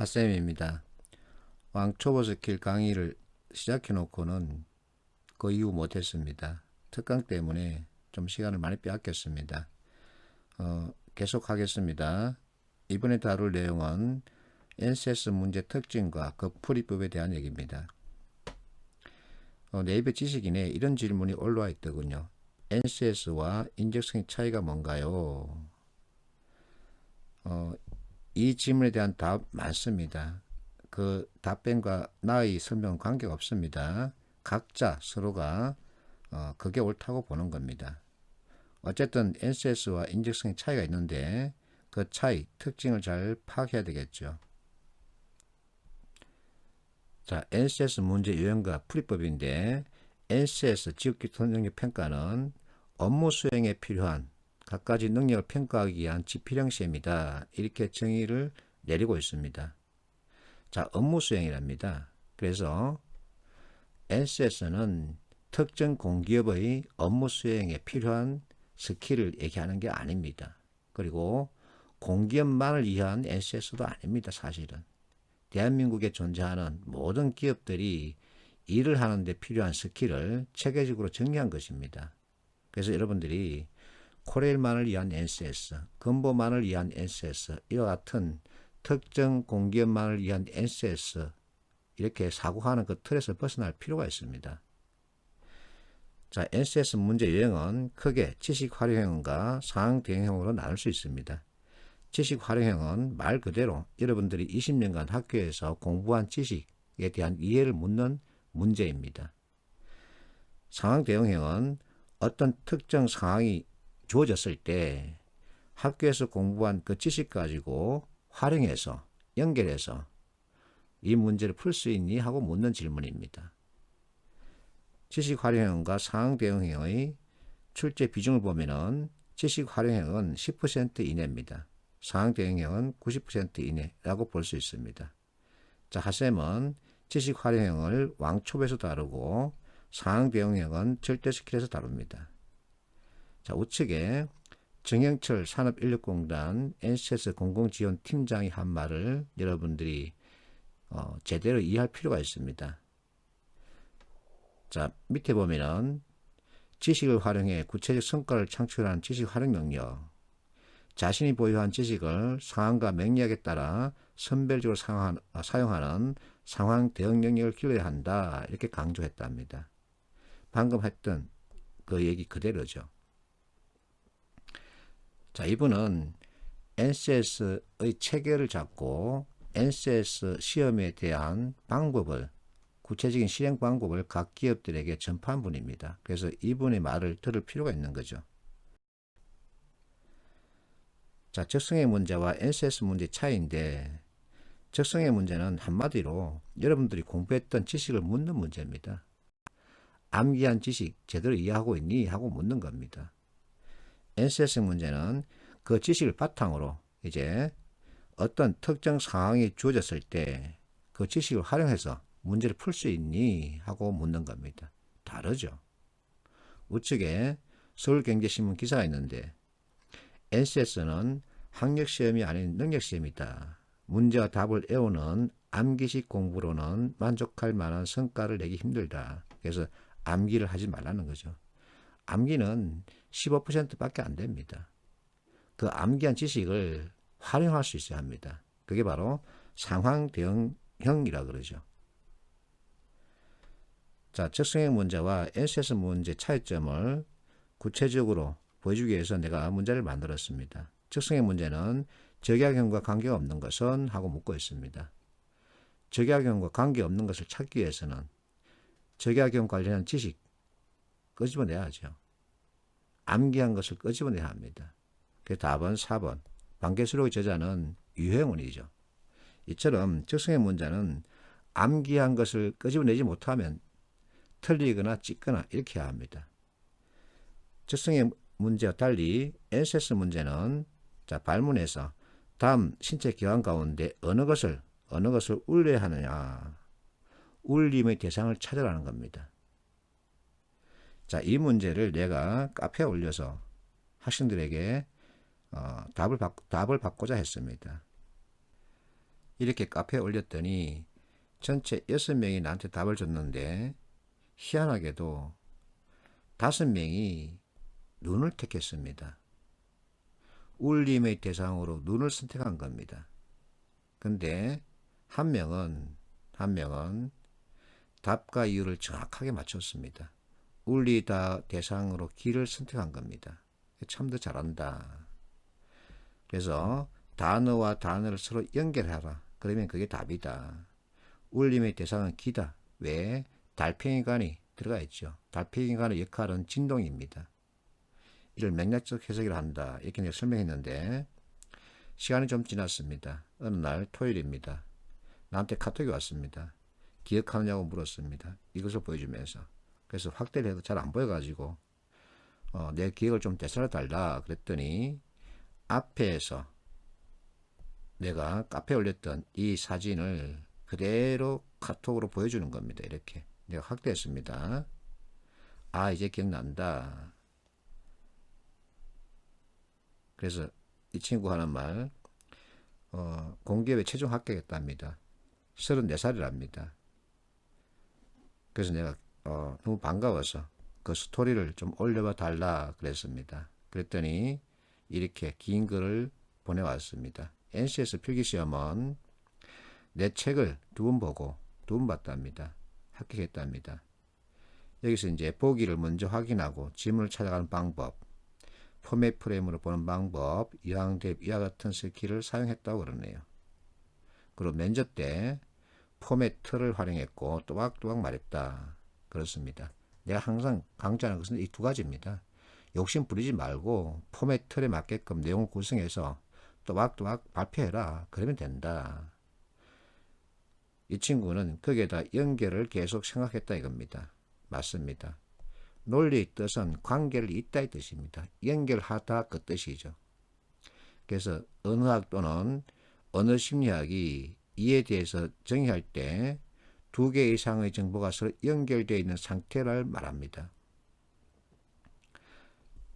핫쌤입니다. 왕초보 스킬 강의를 시작해 놓고는 그 이후 못했습니다. 특강 때문에 좀 시간을 많이 빼앗겼습니다. 계속 하겠습니다. 이번에 다룰 내용은 NCS 문제 특징과 그 풀이법에 대한 얘기입니다. 네이버 지식인에 이런 질문이 올라와 있더군요. NCS와 인적성의 차이가 뭔가요? 이 질문에 대한 답 많습니다. 그 답변과 나의 설명은 관계가 없습니다. 각자 서로가 그게 옳다고 보는 겁니다. 어쨌든 NCS와 인적성의 차이가 있는데 그 차이, 특징을 잘 파악해야 되겠죠. 자, NCS 문제 유형과 풀이법인데 NCS 지역교통 능력 평가는 업무 수행에 필요한 갖가지 능력을 평가하기 위한 지필형 시험이다. 이렇게 정의를 내리고 있습니다. 자, 업무 수행이랍니다. 그래서 NCS는 특정 공기업의 업무 수행에 필요한 스킬을 얘기하는 게 아닙니다. 그리고 공기업만을 위한 NCS도 아닙니다. 사실은. 대한민국에 존재하는 모든 기업들이 일을 하는데 필요한 스킬을 체계적으로 정리한 것입니다. 그래서 여러분들이 코레일만을 위한 NCS, 건보만을 위한 NCS, 이와 같은 특정 공기업만을 위한 NCS 이렇게 사고하는 그 틀에서 벗어날 필요가 있습니다. 자, NCS 문제 유형은 크게 지식 활용형과 상황 대응형으로 나눌 수 있습니다. 지식 활용형은 말 그대로 여러분들이 20년간 학교에서 공부한 지식에 대한 이해를 묻는 문제입니다. 상황 대응형은 어떤 특정 상황이 주어졌을 때 학교에서 공부한 그 지식 가지고 활용해서 연결해서 이 문제를 풀 수 있니? 하고 묻는 질문입니다. 지식 활용형과 상황 대응형의 출제 비중을 보면은 지식 활용형은 10% 이내입니다. 상황 대응형은 90% 이내라고 볼 수 있습니다. 자, 핫쌤은 지식 활용형을 왕초보에서 다루고 상황 대응형은 절대 스킬에서 다룹니다. 자, 우측에 정영철 산업인력공단 NCS 공공지원팀장이 한 말을 여러분들이 제대로 이해할 필요가 있습니다. 자, 밑에 보면은 지식을 활용해 구체적 성과를 창출하는 지식 활용 능력, 자신이 보유한 지식을 상황과 맥락에 따라 선별적으로 사용하는 상황 대응 능력을 길러야 한다. 이렇게 강조했답니다. 방금 했던 그 얘기 그대로죠. 자, 이분은 NCS의 체계를 잡고 NCS 시험에 대한 방법을, 구체적인 실행 방법을 각 기업들에게 전파한 분입니다. 그래서 이분의 말을 들을 필요가 있는 거죠. 자, 적성의 문제와 NCS 문제 차이인데, 적성의 문제는 한마디로 여러분들이 공부했던 지식을 묻는 문제입니다. 암기한 지식 제대로 이해하고 있니? 하고 묻는 겁니다. NCS 문제는 그 지식을 바탕으로 이제 어떤 특정 상황이 주어졌을 때 그 지식을 활용해서 문제를 풀 수 있니? 하고 묻는 겁니다. 다르죠. 우측에 서울경제신문 기사가 있는데 NCS는 학력시험이 아닌 능력시험이다. 문제와 답을 외우는 암기식 공부로는 만족할 만한 성과를 내기 힘들다. 그래서 암기를 하지 말라는 거죠. 암기는 15%밖에 안 됩니다. 그 암기한 지식을 활용할 수 있어야 합니다. 그게 바로 상황 대응형이라 그러죠. 자, 적성형 문제와 NCS 문제 차이점을 구체적으로 보여주기 위해서 내가 문제를 만들었습니다. 적성형 문제는 적약형과 관계가 없는 것은 하고 묻고 있습니다. 적약형과 관계없는 것을 찾기 위해서는 적약형 관련한 지식 끄집어내야죠. 암기한 것을 끄집어내야 합니다. 그 답은 4번. 반개수록의 저자는 유행운이죠. 이처럼 적성형 문제는 암기한 것을 끄집어내지 못하면 틀리거나 찍거나 이렇게 해야 합니다. 적성형 문제와 달리 NCS 문제는 자, 발문에서 다음 신체 기관 가운데 어느 것을 울려야 하느냐, 울림의 대상을 찾으라는 겁니다. 자, 이 문제를 내가 카페에 올려서 학생들에게 답을 받고자 했습니다. 이렇게 카페에 올렸더니 전체 6명이 나한테 답을 줬는데 희한하게도 5명이 눈을 택했습니다. 울림의 대상으로 눈을 선택한 겁니다. 근데 한 명은 답과 이유를 정확하게 맞췄습니다. 울리다 대상으로 길을 선택한 겁니다. 참 더 잘한다. 그래서 단어와 단어를 서로 연결하라. 그러면 그게 답이다. 울림의 대상은 기다. 왜? 달팽이관이 들어가 있죠. 달팽이관의 역할은 진동입니다. 이를 맥락적 해석을 한다. 이렇게 내가 설명했는데 시간이 좀 지났습니다. 어느 날 토요일입니다. 나한테 카톡이 왔습니다. 기억하느냐고 물었습니다. 이것을 보여주면서. 그래서 확대를 해도 잘 안 보여가지고 내 기억을 좀 되살려달라 그랬더니 앞에서 내가 카페에 올렸던 이 사진을 그대로 카톡으로 보여주는 겁니다. 이렇게 내가 확대했습니다. 아, 이제 기억난다. 그래서 이 친구 하는 말, 공기업에 최종 합격했답니다. 34살이랍니다. 그래서 내가 너무 반가워서 그 스토리를 좀 올려봐 달라 그랬습니다. 그랬더니 이렇게 긴 글을 보내왔습니다. NCS 필기시험은 내 책을 2번 보고 2번 봤답니다. 합격했답니다. 여기서 이제 보기를 먼저 확인하고 지문을 찾아가는 방법, 포맷 프레임으로 보는 방법, 이와 같은 스킬을 사용했다고 그러네요. 그리고 면접 때 포맷 틀을 활용했고 또박또박 말했다. 그렇습니다. 내가 항상 강조하는 것은 이 2가지입니다. 욕심 부리지 말고 포맷 틀에 맞게끔 내용을 구성해서 또박또박 발표해라. 그러면 된다. 이 친구는 거기에다 연결을 계속 생각했다 이겁니다. 맞습니다. 논리의 뜻은 관계를 잇다 이 뜻입니다. 연결하다 그 뜻이죠. 그래서 언어학 또는 언어심리학이 이에 대해서 정의할 때 2개 이상의 정보가 서로 연결되어 있는 상태를 말합니다.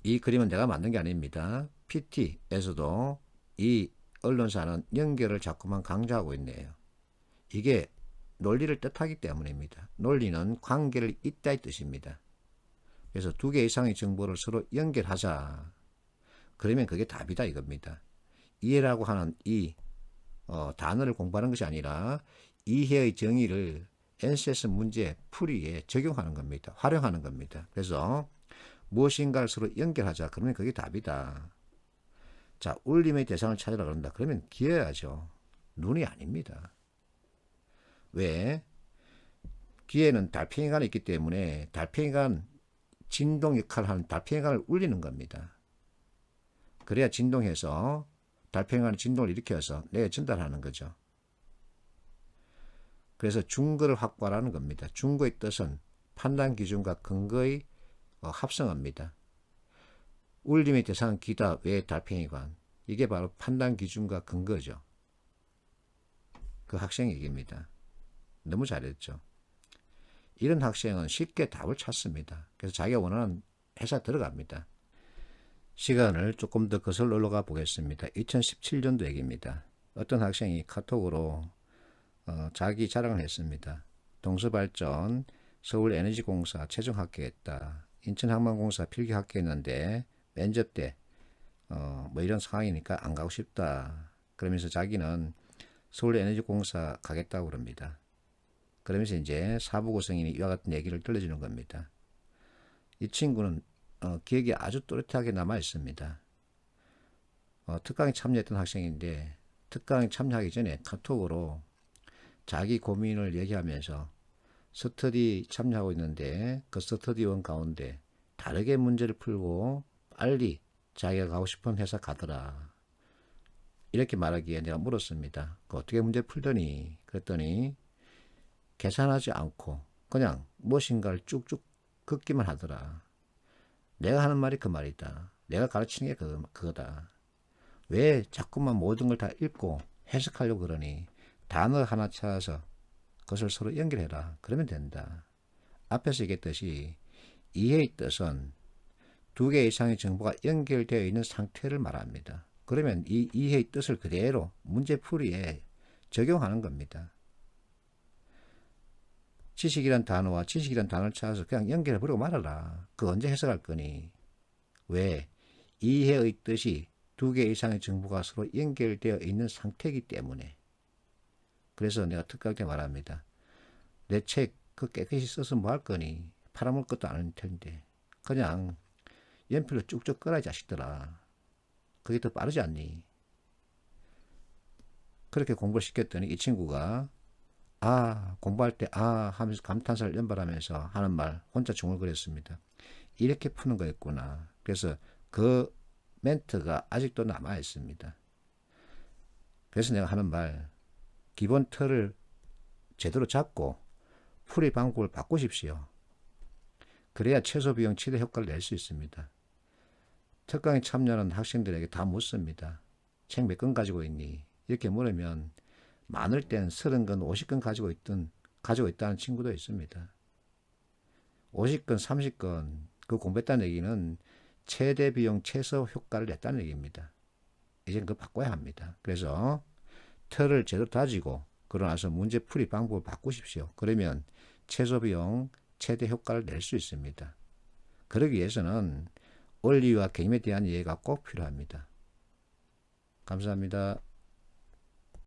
이 그림은 내가 만든 게 아닙니다. PT에서도 이 언론사는 연결을 자꾸만 강조하고 있네요. 이게 논리를 뜻하기 때문입니다. 논리는 관계를 잇다 이 뜻입니다. 그래서 2개 이상의 정보를 서로 연결하자. 그러면 그게 답이다 이겁니다. 이해라고 하는 이 단어를 공부하는 것이 아니라 이해의 정의를 NCS 문제 풀이에 적용하는 겁니다. 활용하는 겁니다. 그래서 무엇인가를 서로 연결하자. 그러면 그게 답이다. 자, 울림의 대상을 찾으라 그런다. 그러면 기어야죠. 눈이 아닙니다. 왜? 귀에는 달팽이관이 있기 때문에 달팽이관 진동 역할을 하는 달팽이관을 울리는 겁니다. 그래야 진동해서 달팽이관의 진동을 일으켜서 내가 전달하는 거죠. 그래서 중거를 확보하라는 겁니다. 중거의 뜻은 판단 기준과 근거의 합성어입니다. 울림의 대상은 귀다. 왜 달팽이관? 이게 바로 판단 기준과 근거죠. 그 학생 얘기입니다. 너무 잘했죠. 이런 학생은 쉽게 답을 찾습니다. 그래서 자기가 원하는 회사 들어갑니다. 시간을 조금 더 거슬러 올라가 보겠습니다. 2017년도 얘기입니다. 어떤 학생이 카톡으로 자기 자랑을 했습니다. 동서발전, 서울에너지공사 최종 합격했다. 인천항만공사 필기 합격했는데 면접 때 뭐 이런 상황이니까 안 가고 싶다. 그러면서 자기는 서울에너지공사 가겠다고 그럽니다. 그러면서 이제 사부 고성인이 이와 같은 얘기를 들려주는 겁니다. 이 친구는 기억이 아주 또렷하게 남아 있습니다. 특강에 참여했던 학생인데 특강에 참여하기 전에 카톡으로 자기 고민을 얘기하면서 스터디 참여하고 있는데 그 스터디원 가운데 다르게 문제를 풀고 빨리 자기가 가고 싶은 회사 가더라. 이렇게 말하기에 내가 물었습니다. 그 어떻게 문제 풀더니? 그랬더니 계산하지 않고 그냥 무엇인가를 쭉쭉 긋기만 하더라. 내가 하는 말이 그 말이다. 내가 가르치는 게 그거다. 왜 자꾸만 모든 걸 다 읽고 해석하려고 그러니? 단어 하나 찾아서 그것을 서로 연결해라. 그러면 된다. 앞에서 얘기했듯이 이해의 뜻은 2개 이상의 정보가 연결되어 있는 상태를 말합니다. 그러면 이 이해의 뜻을 그대로 문제풀이에 적용하는 겁니다. 지식이란 단어와 지식이란 단어를 찾아서 그냥 연결해버리고 말아라. 그거 언제 해석할 거니? 왜? 이해의 뜻이 두 개 이상의 정보가 서로 연결되어 있는 상태이기 때문에. 그래서 내가 특강때 말합니다. 내 책 그 깨끗이 써서 뭐 할 거니? 팔아먹을 것도 아닐 텐데. 그냥 연필로 쭉쭉 끌어 이 자식들아. 그게 더 빠르지 않니? 그렇게 공부를 시켰더니 이 친구가 공부할 때 하면서 감탄사를 연발하면서 하는 말 혼자 중얼거렸습니다. 이렇게 푸는 거였구나. 그래서 그 멘트가 아직도 남아 있습니다. 그래서 내가 하는 말, 기본 틀을 제대로 잡고 풀이 방법을 바꾸십시오. 그래야 최소 비용 최대 효과를 낼 수 있습니다. 특강에 참여하는 학생들에게 다 묻습니다. 책 몇 권 가지고 있니? 이렇게 물으면 많을 땐 30권, 50권 가지고 있다는 친구도 있습니다. 50권, 30권 그 공부했다는 얘기는 최대 비용 최소 효과를 냈다는 얘기입니다. 이제는 그거 바꿔야 합니다. 그래서 틀을 제대로 다지고 그러고 나서 문제풀이 방법을 바꾸십시오. 그러면 최소 비용 최대 효과를 낼 수 있습니다. 그러기 위해서는 원리와 개념에 대한 이해가 꼭 필요합니다. 감사합니다.